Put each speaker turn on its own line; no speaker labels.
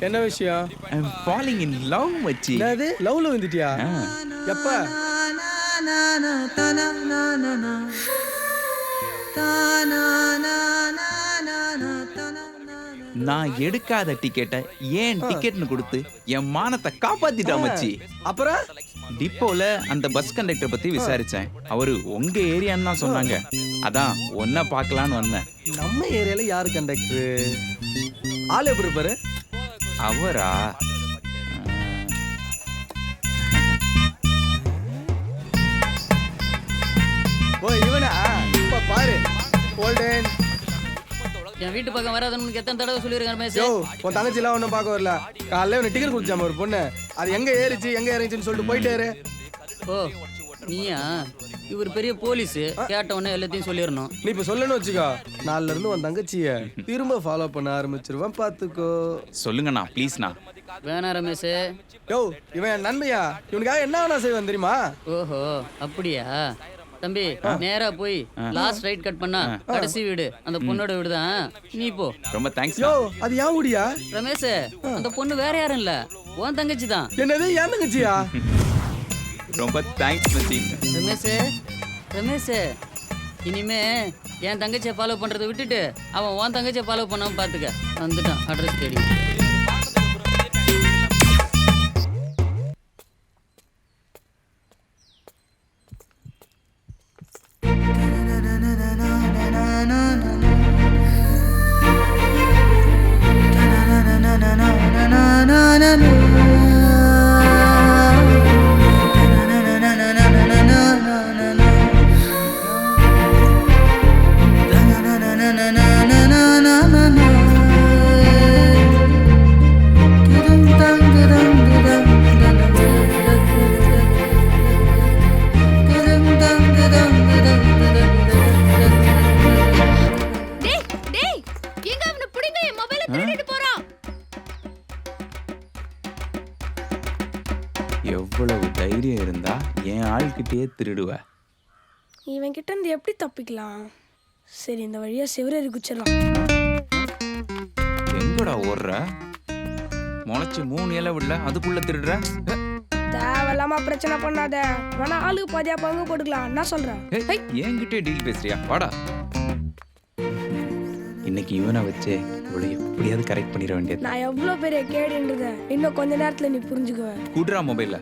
என்ன விஷயம்?
ஐ அம் falling in love மச்சி.
என்னது லவ்ல வந்துட்டியா? எப்ப?
நான் எடுக்காத டிக்கெட்டை ஏன் டிக்கெட்னு கொடுத்து என் மானத்தை காப்பாத்திட்டா மச்சி.
அப்புறம்
டிப்போல அந்த பஸ் கண்டக்டர் பத்தி விசாரிச்சேன். அவரு உங்க ஏரியான்னு தான் சொன்னாங்க. அதான் ஒன்ன பார்க்கலான்னு வந்தேன்.
நம்ம ஏரியால யாரு கண்டக்டர்? ஆளு எப்படி இருப்பாரு?
அவரா?
ஓ இவனா? இப்ப பாரு கோல்டன்.
என் வீட்டு பக்கம் வராதுன்னு எத்தனை தடவை சொல்லியிருக்கேன் ரமேஷ்.
யோ உன் தங்கச்சிலாம் ஒன்றும் பார்க்க வரல. காலைல ஒன்று டிக்கெட் கொடுத்தாம ஒரு பொண்ணு. அது எங்க ஏறிச்சு எங்க இறங்கிச்சுன்னு சொல்லிட்டு போயிட்டாரு.
ஓ நீயா? இவர் பெரிய போலீஸ், கேட்ட உடனே எல்லாத்தையும் சொல்லிடணும்.
நீ இப்ப சொல்லணும்னு வச்சுக்கோ, நாள்ல இருந்து உன் தங்கச்சிய திரும்ப ஃபாலோ பண்ண ஆரம்பிச்சிருவேன் பாத்துக்கோ.
சொல்லுங்கண்ணா ப்ளீஸ்ண்ணா.
வேணா ரமேஷ்.
யோ இவன் என் நன்மையா, இவனுக்காக என்ன வேணா செய்வான் தெரியுமா?
ஓஹோ அப்படியா? தம்பி நேரா போய் லாஸ்ட் ரைட் கட் பண்ணா கடைசி வீடு அந்த பொண்ணோட வீடு தான். நீ போ.
ரொம்ப தேங்க்ஸ்.
யோ அது ஏன் முடியா?
ரமேஷ் அந்த பொண்ணு வேற யாரும் இல்ல, உன் தங்கச்சி தான்.
என்னது ஏன் தங்கச்சியா?
ரொம்ப தேங்க்ஸ் மச்சி.
ரமேஷ் ரமேஷ் இனிமே என் தங்கச்சியை ஃபாலோ பண்றதை விட்டுட்டு அவன் உன் தங்கச்சியை ஃபாலோ பண்ணாம பாத்துக்க. வந்துட்டான் அட்ரஸ் தேடி.
எவ்வளவு தைரியம் இருந்தா என் ஆள்கிட்டயே திருடுவ.
இவன் கிட்ட இருந்து எப்படி தப்பிக்கலாம்? சரி இந்த வழியா சிவரேறி குச்சிடலாம்.
எங்கடா ஓடுற? முளைச்சு 3 இலை விடல அதுக்குள்ள திருடுற?
தேவையில்லாம பிரச்சனை பண்ணாத. வேணா ஆளுக்கு பாதியா பங்கு போட்டுக்கலாம். என்ன சொல்ற?
என்கிட்ட டீல் பேசுறியா? வாடா. இன்னைக்கு இவனை வச்சே இவளை எப்படியாவது கரெக்ட் பண்ணிட வேண்டியது.
நான் எவ்வளவு பெரிய கேடுன்றத இன்னும் கொஞ்ச நேரத்துல நீ புரிஞ்சுக்குவ.
குடுறா மொபைல்ல.